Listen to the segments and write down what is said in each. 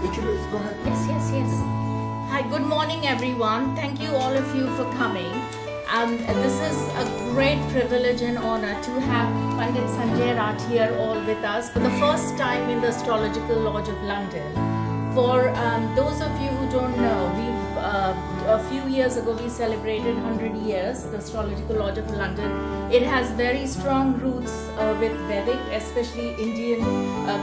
Would you please go ahead? Yes. Hi, good morning everyone. Thank you all of you for coming. This is a great privilege and honor to have Pandit Sanjay Rath here all with us for the first time in the Astrological Lodge of London. For those of you who don't know, a few years ago we celebrated 100 years, the Astrological Lodge of London. It has very strong roots with Vedic, especially Indian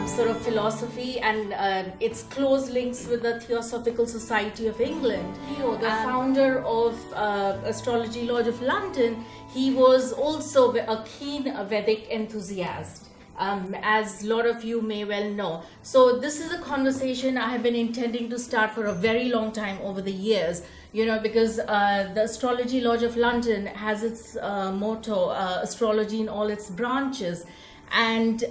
sort of philosophy, and its close links with the Theosophical Society of England. Theo, the founder of Astrology Lodge of London, he was also a keen Vedic enthusiast. As a lot of you may well know. So this is a conversation I have been intending to start for a very long time over the years, because the Astrology Lodge of London has its motto, astrology in all its branches. And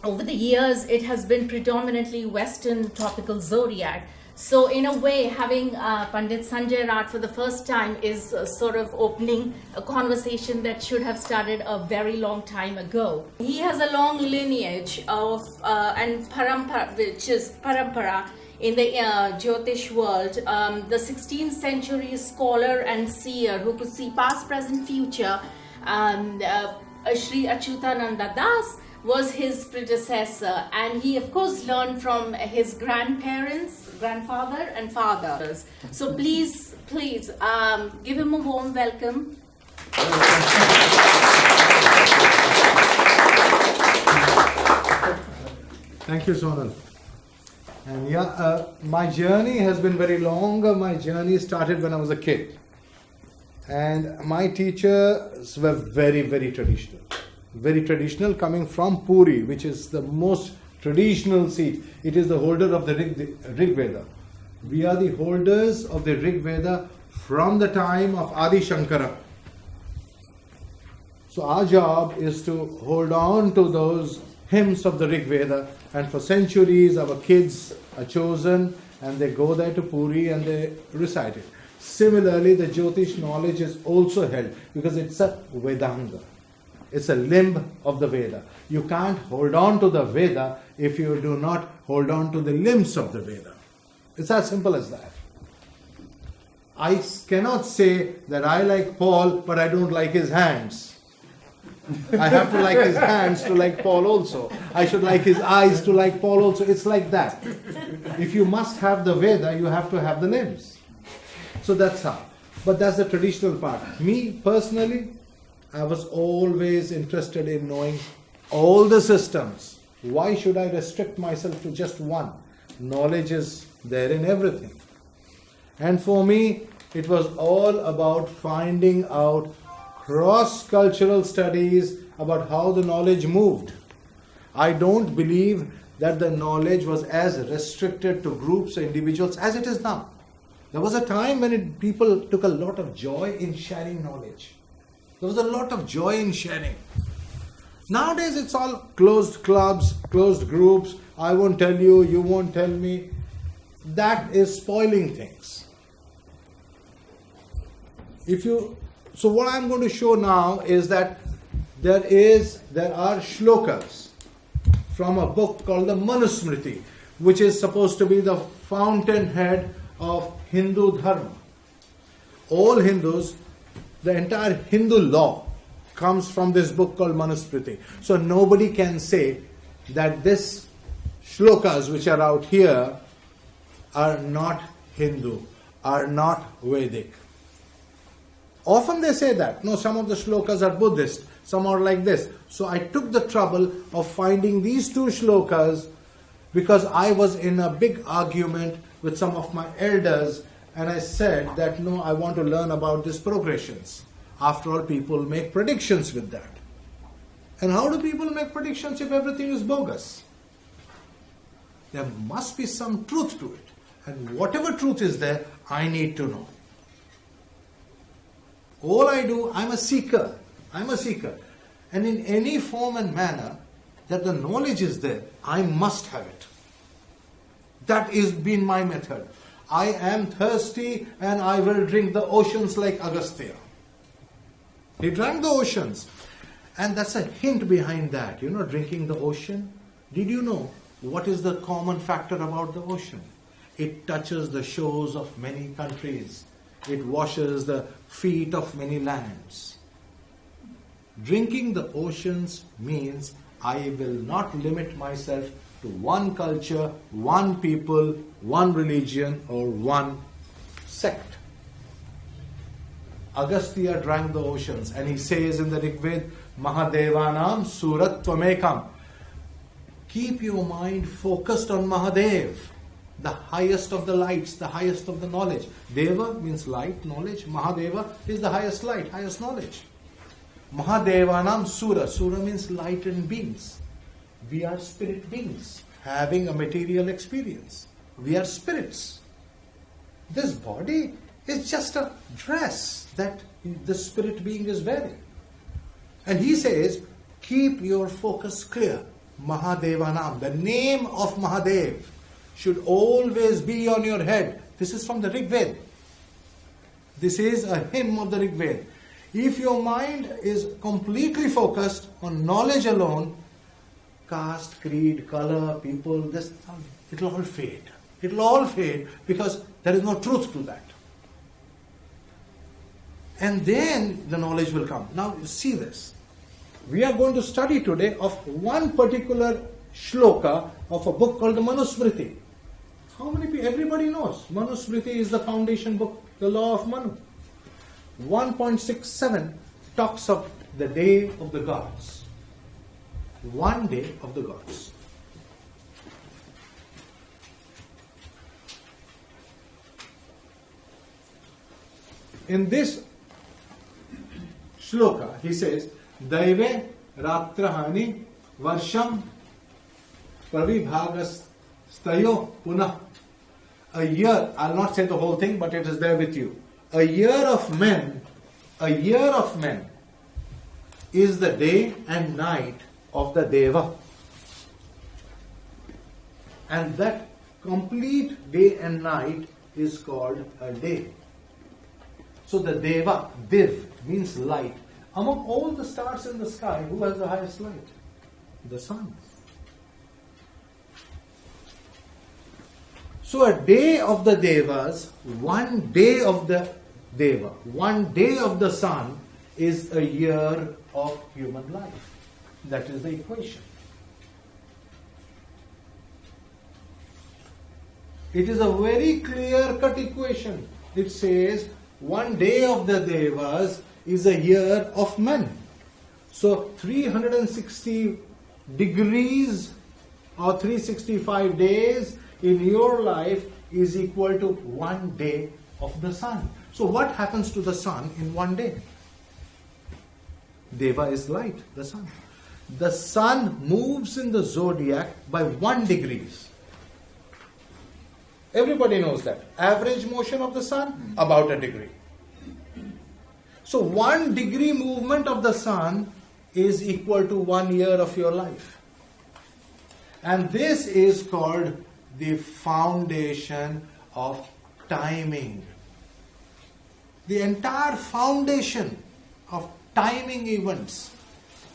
over the years, it has been predominantly Western tropical zodiac. So in a way, having Pandit Sanjay Rath for the first time is sort of opening a conversation that should have started a very long time ago. He has a long lineage of and parampara, which is parampara in the Jyotish world. The 16th century scholar and seer who could see past, present, future, Sri Achyutananda Das was his predecessor, and he of course learned from his grandfather and fathers. So please give him a warm welcome. Thank you, Sonal. And my journey has been very long. My journey started when I was a kid, and my teachers were very, very traditional. Very traditional, coming from Puri, which is the most traditional seat. It is the holder of the Rig Veda. We are the holders of the Rig Veda from the time of Adi Shankara. So our job is to hold on to those hymns of the Rig Veda, and for centuries our kids are chosen and they go there to Puri and they recite it. Similarly, the Jyotish knowledge is also held because it's a Vedanga. It's a limb of the Veda. You can't hold on to the Veda if you do not hold on to the limbs of the Veda. It's as simple as that. I cannot say that I like Paul, but I don't like his hands. I have to like his hands to like Paul also. I should like his eyes to like Paul also. It's like that. If you must have the Veda, you have to have the limbs. So that's how. But that's the traditional part. Me, personally, I was always interested in knowing all the systems. Why should I restrict myself to just one? Knowledge is there in everything. And for me, it was all about finding out cross-cultural studies about how the knowledge moved. I don't believe that the knowledge was as restricted to groups or individuals as it is now. There was a time when people took a lot of joy in sharing knowledge. There was a lot of joy in sharing. Nowadays it's all closed clubs, closed groups. I won't tell you, you won't tell me. That is spoiling things. So what I'm going to show now is that there are shlokas from a book called the Manusmriti, which is supposed to be the fountainhead of Hindu Dharma. All Hindus, the entire Hindu law comes from this book called Manusmriti. So nobody can say that this shlokas which are out here are not Hindu, are not Vedic. Often they say that. No, some of the shlokas are Buddhist, some are like this. So I took the trouble of finding these two shlokas because I was in a big argument with some of my elders, and I said that no, I want to learn about these progressions. After all, people make predictions with that. And how do people make predictions if everything is bogus? There must be some truth to it. And whatever truth is there, I need to know. All I do, I'm a seeker. And in any form and manner that the knowledge is there, I must have it. That has been my method. I am thirsty and I will drink the oceans like Agastya. He drank the oceans. And that's a hint behind that, drinking the ocean. Did you know What is the common factor about the ocean? It touches the shores of many countries. It washes the feet of many lands. Drinking the oceans means I will not limit myself to one culture, one people, one religion, or one sect. Agastya drank the oceans, and he says in the Rig Veda, Mahadevanam Surat Tvamekam. Keep your mind focused on Mahadev, the highest of the lights, the highest of the knowledge. Deva means light, knowledge. Mahadeva is the highest light, highest knowledge. Mahadevanam Sura. Sura means light and beings. We are spirit beings having a material experience. We are spirits. This body is just a dress that the spirit being is wearing. And he says, keep your focus clear. Mahadevanam, the name of Mahadev should always be on your head. This is from the Rig Veda. This is a hymn of the Rig Veda. If your mind is completely focused on knowledge alone, caste, creed, color, people, this, it will all fade. It will all fade because there is no truth to that. And then the knowledge will come. Now you see this. We are going to study today of one particular shloka of a book called the Manusmriti. How many people? Everybody knows. Manusmriti is the foundation book, the law of Manu. 1.67 talks of the day of the gods. One day of the gods. In this shloka, he says, Daive Ratrahani Varsham Pravibhagastayo Punah. A year, I'll not say the whole thing, but it is there with you. A year of men is the day and night of the Deva. And that complete day and night is called a day. So the Deva, Div, means light. Among all the stars in the sky, who has the highest light? The sun. So a day of the Devas, one day of the Deva, one day of the sun is a year of human life. That is the equation. It is a very clear-cut equation. It says one day of the Devas is a year of men. So 360 degrees or 365 days in your life is equal to one day of the sun. So what happens to the sun in one day? Deva is light, the sun. The sun moves in the zodiac by 1 degree. Everybody knows that. Average motion of the sun, about a degree. So 1 degree movement of the sun is equal to 1 year of your life. And this is called the foundation of timing. The entire foundation of timing events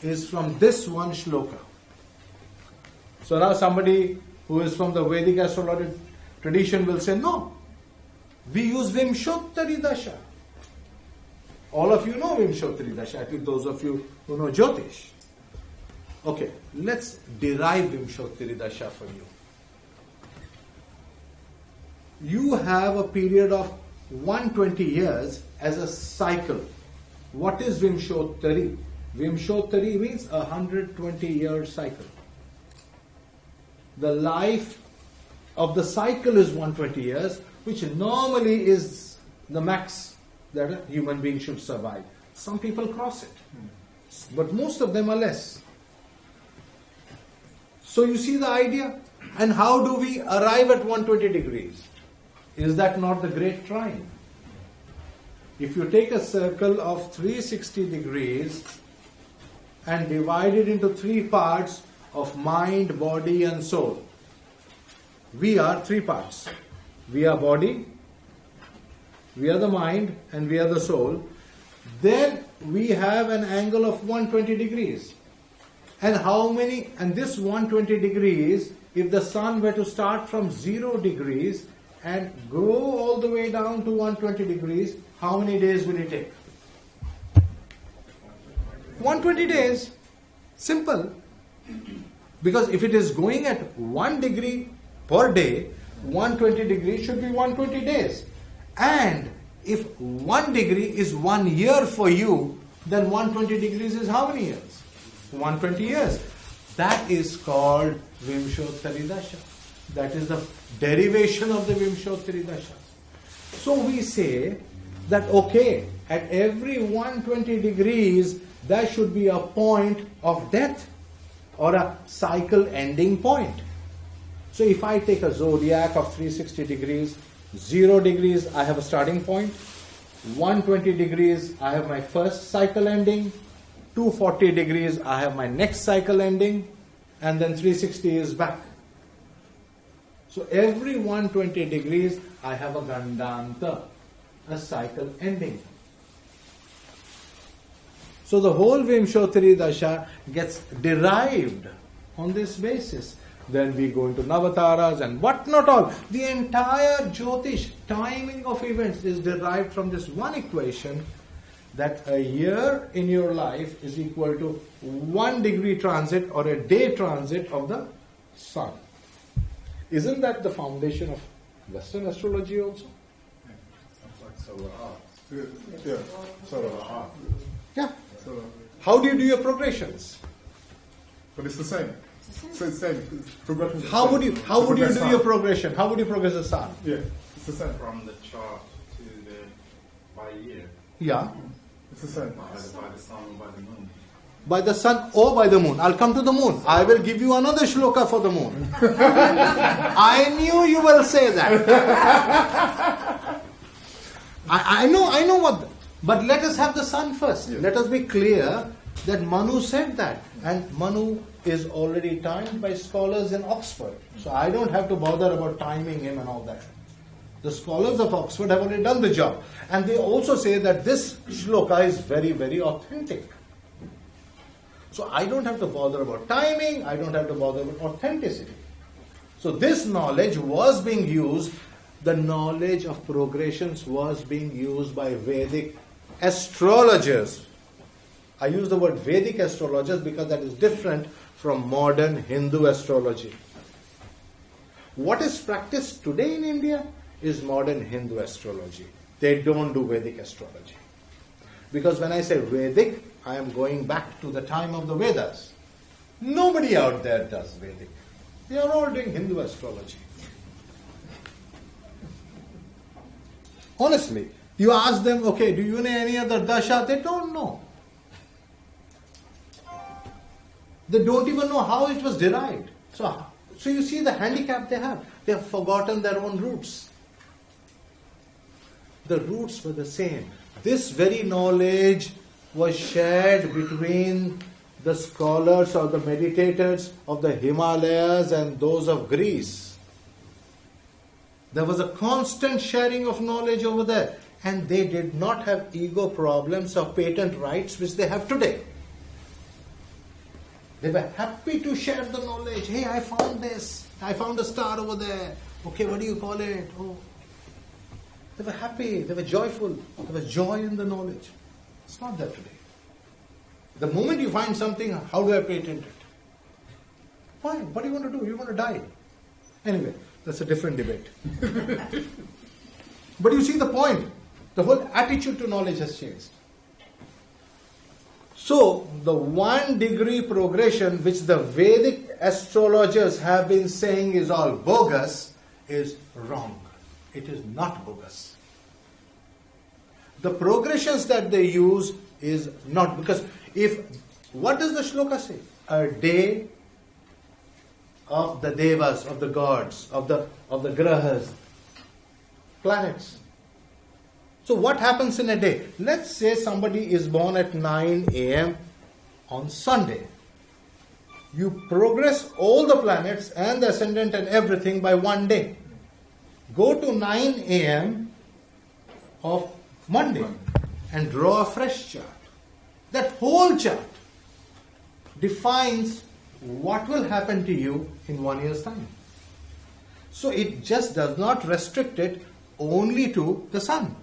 is from this one shloka. So now somebody who is from the Vedic astrological tradition will say, no, we use Vimshottari Dasha. All of you know Vimshottari Dasha, at least those of you who know Jyotish. Okay, let's derive Vimshottari Dasha for you. You have a period of 120 years as a cycle. What is Vimshottari? Vimshottari means a 120-year cycle. The life of the cycle is 120 years, which normally is the max that a human being should survive. Some people cross it, but most of them are less. So you see the idea? And how do we arrive at 120 degrees? Is that not the great trine? If you take a circle of 360 degrees and divide it into 3 parts of mind, body and soul, we are 3 parts. We are body, we are the mind, and we are the soul. Then we have an angle of 120 degrees. And how many? And this 120 degrees if the sun were to start from 0 degrees and go all the way down to 120 degrees, how many days will it take? 120 days. Simple. Because if it is going at 1 degree per day, 120 degrees should be 120 days. And if 1 degree is 1 year for you, then 120 degrees is how many years? 120 years. That is called Vimshottari Dasha. That is the derivation of the Vimshottari Dasha. So we say that okay, at every 120 degrees, there should be a point of death or a cycle ending point. So if I take a zodiac of 360 degrees, 0 degrees I have a starting point, 120 degrees I have my first cycle ending, 240 degrees I have my next cycle ending, and then 360 is back. So every 120 degrees I have a Gandanta, a cycle ending. So the whole Vimshottari Dasha gets derived on this basis. Then we go into Navataras and what not all. The entire Jyotish, timing of events, is derived from this one equation, that a year in your life is equal to 1 degree transit or a day transit of the sun. Isn't that the foundation of Western astrology also? Yeah. Yeah. How do you do your progressions? But it's the same. So it's the same. Progressions. How would you do your progression? How would you progress the sun? Yeah, it's the same. From the chart to the by year, Yeah. It's the same. by the sun or by the moon. By the sun or by the moon. I'll come to the moon. I will give you another shloka for the moon. I knew you will say that. I know what. But let us have the sun first. Yes. Let us be clear that Manu said that. And Manu is already timed by scholars in Oxford. So I don't have to bother about timing him and all that. The scholars of Oxford have already done the job. And they also say that this shloka is very, very authentic. So I don't have to bother about timing, I don't have to bother about authenticity. So this knowledge was being used, the knowledge of progressions was being used by Vedic astrologers. I use the word Vedic astrologers because that is different from modern Hindu astrology. What is practiced today in India is modern Hindu astrology. They don't do Vedic astrology. Because when I say Vedic, I am going back to the time of the Vedas. Nobody out there does Vedic. They are all doing Hindu astrology. Honestly, you ask them, okay, do you know any other dasha? They don't know. They don't even know how it was derived. So you see the handicap they have. They have forgotten their own roots. The roots were the same. This very knowledge was shared between the scholars or the meditators of the Himalayas and those of Greece. There was a constant sharing of knowledge over there. And they did not have ego problems or patent rights which they have today. They were happy to share the knowledge. Hey, I found this. I found a star over there. Okay, what do you call it? Oh. They were happy. They were joyful. There was joy in the knowledge. It's not that today. The moment you find something, how do I patent it? Fine. What do you want to do? You want to die. Anyway, that's a different debate. But you see the point. The whole attitude to knowledge has changed. So, the 1 degree progression which the Vedic astrologers have been saying is all bogus is wrong. It is not bogus. The progressions that they use is not, because what does the shloka say? A day of the devas, of the gods, of the grahas, planets. So what happens in a day? Let's say somebody is born at 9 a.m. on Sunday. You progress all the planets and the ascendant and everything by 1 day. Go to 9 a.m. of Monday and draw a fresh chart. That whole chart defines what will happen to you in 1 year's time. So it just does not restrict it only to the sun.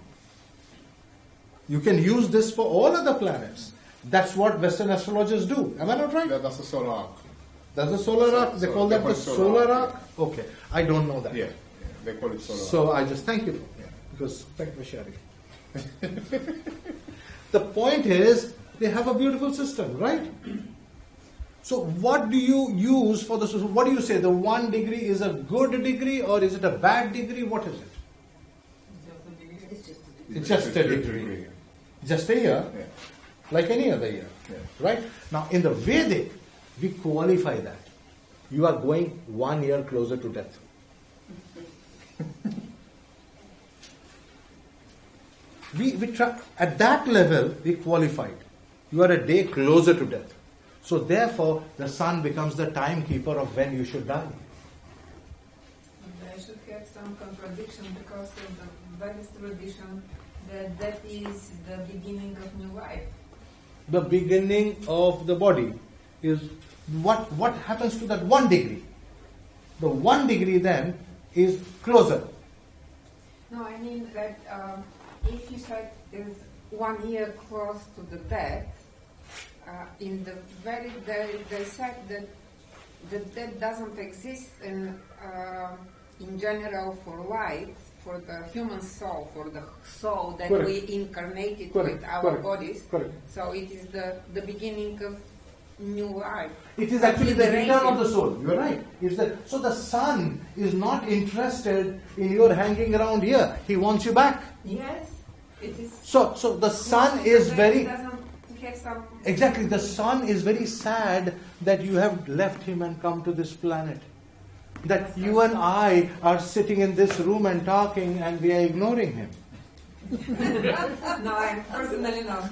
You can use this for all other planets. That's what Western astrologers do. Am I not right? That's the solar arc. That's the solar arc. They call that the solar arc. Okay, I don't know that. Yeah, they call it solar arc. So I just thank you because thank you for sharing. The point is, they have a beautiful system, right? So what do you use for the? What do you say? The 1 degree is a good degree or is it a bad degree? What is it? It's just a degree. Just a year, like any other year, right? Now in the Vedic, we qualify that. You are going 1 year closer to death. we try, at that level, we qualified. You are a day closer to death. So therefore, the sun becomes the timekeeper of when you should die. I should have some contradiction because of the Vedic tradition that is the beginning of new life. The beginning of the body is what happens to that 1 degree. The 1 degree then is closer. No, I mean that if you said is 1 year close to the death, in the Vedic they said that the death doesn't exist in general for life, for the human soul, for the soul that Correct. we incarnated Correct. with our Correct. bodies. Correct. So it is the beginning of new life. It is actually the return of the soul. You are right. So the sun is not interested in your hanging around here. He wants you back. Yes, it is. So the sun is very Doesn't have some. exactly. The sun is very sad that you have left him and come to this planet. That you and I are sitting in this room and talking, and we are ignoring him. No, I personally not.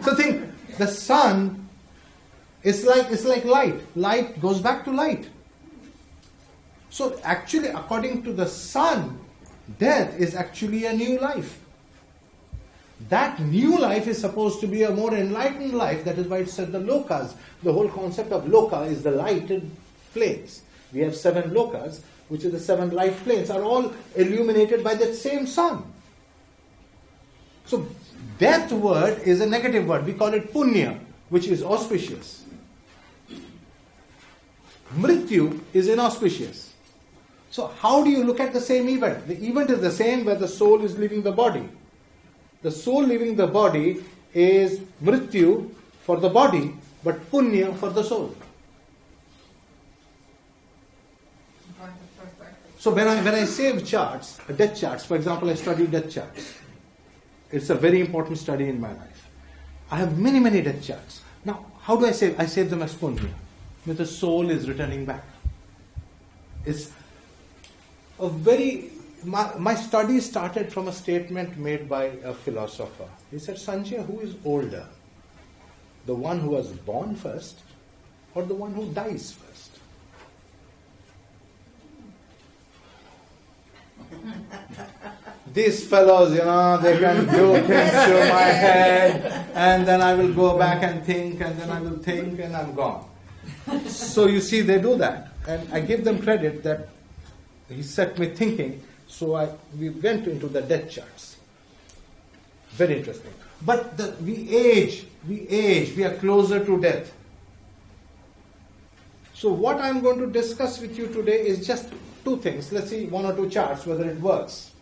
So think, the sun is like light. Light goes back to light. So actually, according to the sun, death is actually a new life. That new life is supposed to be a more enlightened life. That is why it said the lokas. The whole concept of loka is the lighted planes. We have 7 lokas, which is the 7 light planes, are all illuminated by that same sun. So death word is a negative word. We call it punya, which is auspicious. Mrityu is inauspicious. So how do you look at the same event? The event is the same where the soul is leaving the body. The soul leaving the body is mrityu for the body, but punya for the soul. So when I save charts, death charts, for example, I study death charts. It's a very important study in my life. I have many death charts. Now, how do I save? I save them as punya. When the soul is returning back. It's a very... My study started from a statement made by a philosopher. He said, Sanjay, who is older? The one who was born first or the one who dies first? These fellows, they can do things to my head, and then I will go back and think, and then I will think, and I'm gone. So you see, they do that. And I give them credit that he set me thinking, so we went into the death charts. Very interesting. But we age, we are closer to death. So what I'm going to discuss with you today is just 2 things. Let's see 1 or 2 charts, whether it works.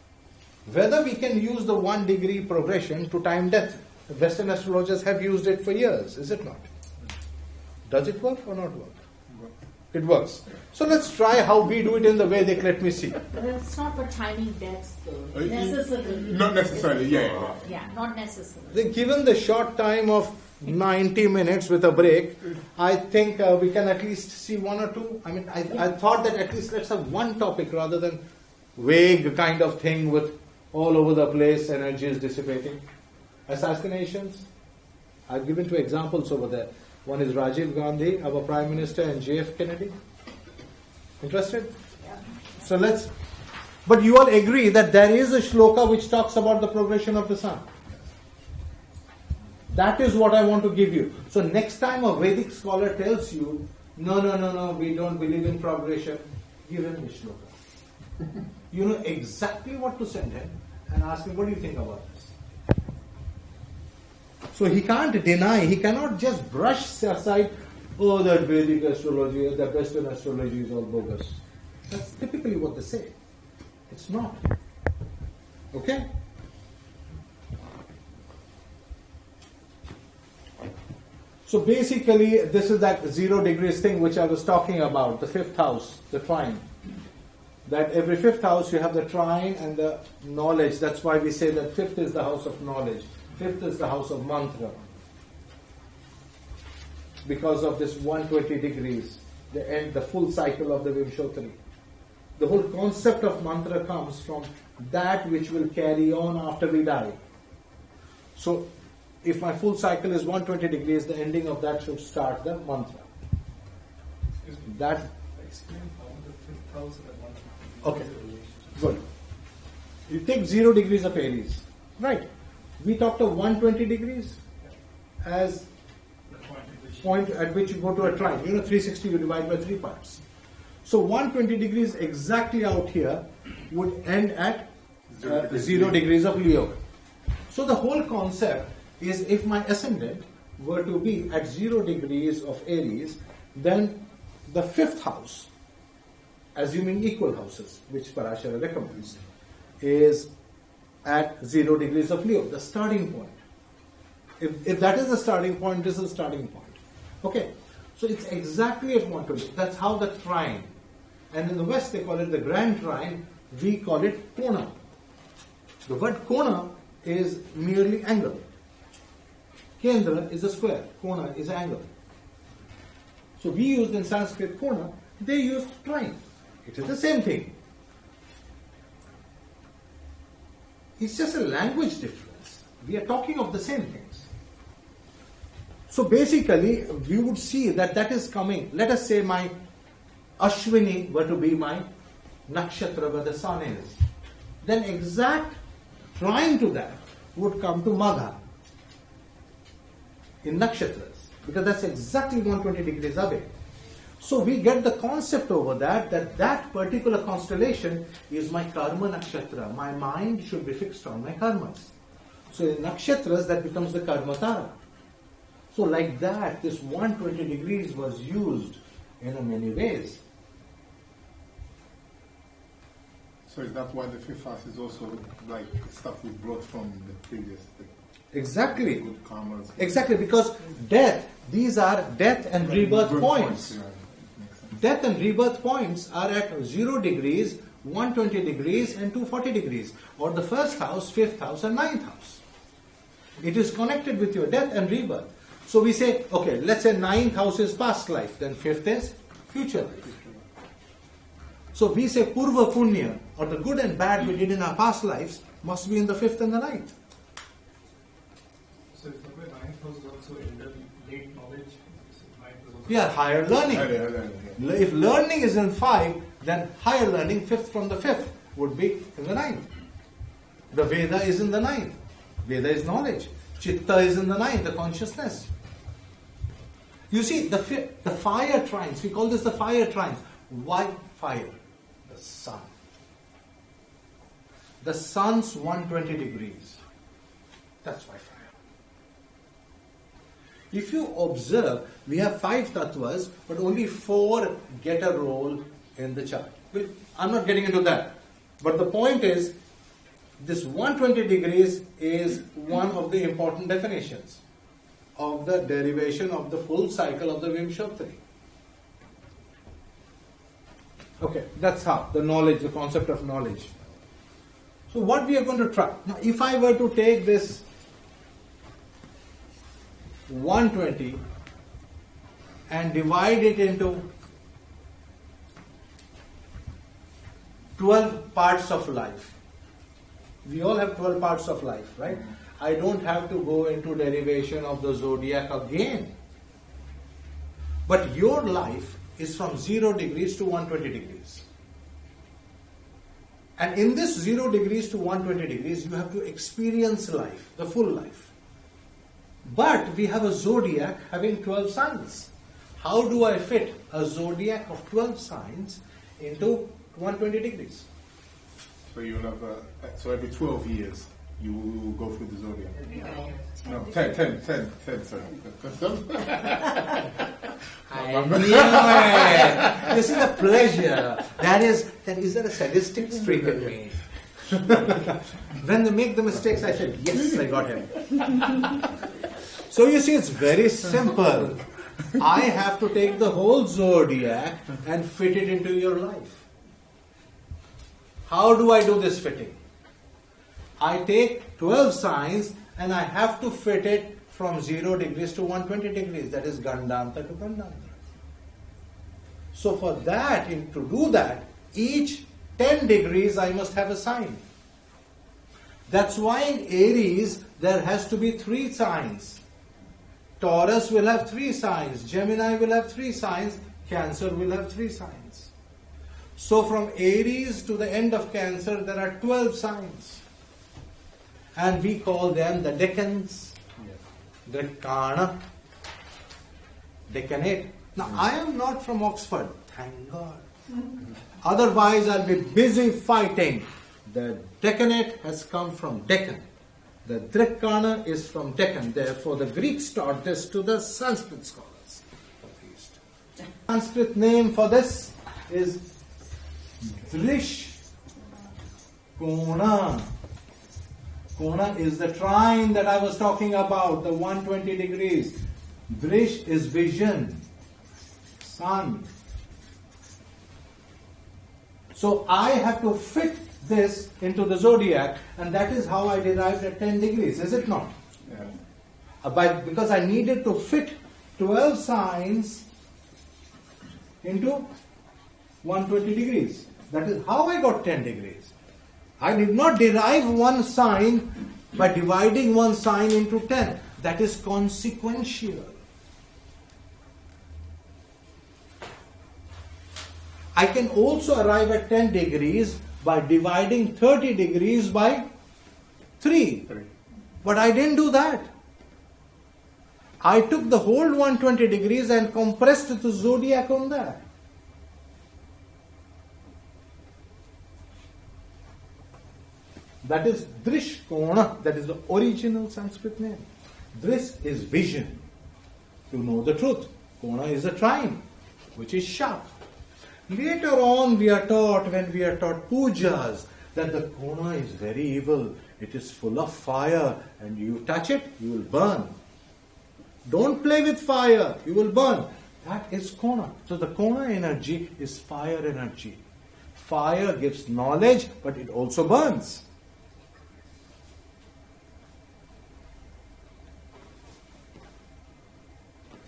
Whether we can use the 1 degree progression to time death. Western astrologers have used it for years, is it not? Does it work or not work? It works. So let's try how we do it in the Vedic. Let me see. But it's not for timing deaths, though. Necessarily. Not necessarily, yeah. Yeah, not necessarily. Given the short time of 90 minutes with a break, I think we can at least see 1 or 2. I mean, I thought that at least let's have 1 topic rather than vague kind of thing with all over the place, energy is dissipating. Assassinations. I've given 2 examples over there. One is Rajiv Gandhi, our Prime Minister, and J.F. Kennedy. Interested? Yeah. So but you all agree that there is a shloka which talks about the progression of the sun. That is what I want to give you. So next time a Vedic scholar tells you no, we don't believe in progression. Give him the shloka. You know exactly what to send him and ask him, what do you think about this? So he can't deny, he cannot just brush aside, oh, that Vedic astrology, that Western astrology is all bogus. That's typically what they say. It's not. Okay? So basically, this is that 0 degrees thing which I was talking about, the 5th house, the trine. That every 5th house you have the trine and the knowledge. That's why we say that 5th is the house of knowledge. 5th is the house of mantra. Because of this 120 degrees, the full cycle of the Vimshottari. The whole concept of mantra comes from that which will carry on after we die. So, if my full cycle is 120 degrees, the ending of that should start the mantra. That. Explain how the 5th house and the 150. Okay, good. You take 0 degrees of Aries, right? We talked of 120 degrees as The point at which you go to a trine. 360 you divide by 3 parts. So 120 degrees exactly out here would end at 0 degrees of Leo. So the whole concept is if my ascendant were to be at 0 degrees of Aries, then the 5th house, assuming equal houses, which Parashara recommends, is at 0 degrees of Leo, the starting point. If that is the starting point, this is the starting point. Okay, so it's exactly at 120. That's how the trine. And in the West they call it the grand trine, we call it kona. The word kona is merely angle. Kendra is a square, kona is an angle. So we used in Sanskrit kona, they used trine. It is the same thing. It's just a language difference. We are talking of the same things. So basically, we would see that is coming. Let us say my Ashwini were to be my nakshatra where the sun is. Then exact trine to that would come to Magha in nakshatras, because that's exactly 120 degrees away. So we get the concept over that particular constellation is my karma nakshatra. My mind should be fixed on my karmas. So in nakshatras that becomes the karma tara. So like that, this 120 degrees was used in many ways. So is that why the 5th house is also like stuff we brought from the previous? Exactly. Good karmas. Exactly, because these are death and rebirth Good points. Yeah, it makes sense. Death and rebirth points are at 0 degrees, 120 degrees and 240 degrees. Or the 1st house, 5th house and 9th house. It is connected with your death and rebirth. So we say, okay, let's say 9th house is past life, then 5th is future life. So we say Purva Punya, or the good and bad we did in our past lives, must be in the 5th and the 9th. So if the 9th house is also in the late knowledge, 9th is also... Yeah, higher learning. Yeah. If learning is in 5, then higher learning, 5th from the 5th, would be in the 9th. The Veda is in the 9th. Veda is knowledge. Chitta is in the 9th, the consciousness. You see, the fire trines, we call this the fire trines. Why fire? The sun. The sun's 120 degrees. That's why fire. If you observe, we have 5 tattvas, but only 4 get a role in the chart. Well, I'm not getting into that. But the point is, this 120 degrees is one of the important definitions of the derivation of the full cycle of the Vimshottari. Okay, that's how, the knowledge, the concept of knowledge. So what we are going to try. Now, if I were to take this 120 and divide it into 12 parts of life. We all have 12 parts of life, right? I don't have to go into derivation of the zodiac again. But your life is from 0 degrees to 120 degrees. And in this 0 degrees to 120 degrees, you have to experience life, the full life. But we have a zodiac having 12 suns. How do I fit a zodiac of 12 signs into 120 degrees. So you'll have so every 12 years you will go through the zodiac. No, 10, sorry. I knew it. This is a pleasure. That is a sadistic streak in me. When they make the mistakes, I said, yes, I got him. So you see, it's very simple. I have to take the whole zodiac and fit it into your life. How do I do this fitting? I take 12 signs and I have to fit it from 0 degrees to 120 degrees. That is Gandanta to Gandanta. So for that, to do that, each 10 degrees I must have a sign. That's why in Aries there has to be 3 signs. Taurus will have 3 signs, Gemini will have 3 signs, Cancer will have 3 signs. So from Aries to the end of Cancer there are 12 signs. And we call them the decans, Drikana, Decanate. Now I am not from Oxford, thank God. Otherwise I'll be busy fighting. The Decanate has come from Deccan. The Drikana is from Deccan. Therefore the Greeks taught this to the Sanskrit scholars of the East. Sanskrit name for this is Drish Kona. Kona is the trine that I was talking about, the 120 degrees. Drish is vision, sun. So I have to fit this into the zodiac, and that is how I derived at 10 degrees, is it not? Yeah. Because I needed to fit 12 signs into 120 degrees. That is how I got 10 degrees. I did not derive one sign by dividing one sign into 10. That is consequential. I can also arrive at 10 degrees by dividing 30 degrees by 3. But I didn't do that. I took the whole 120 degrees and compressed the zodiac on that. That is Drish Kona. That is the original Sanskrit name. Drish is vision, to know the truth. Kona is a trine, which is sharp. Later on we are taught, when we are taught pujas, that the Kona is very evil. It is full of fire, and you touch it, you will burn. Don't play with fire, you will burn. That is Kona. So the Kona energy is fire energy. Fire gives knowledge, but it also burns.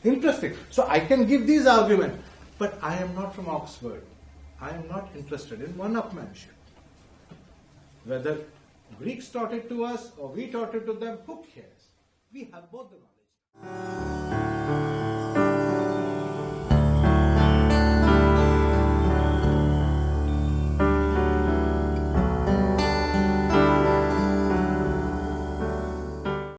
Interesting. So I can give these arguments, but I am not from Oxford. I am not interested in one-upmanship. Whether Greeks taught it to us or we taught it to them, who cares? We have both the knowledge.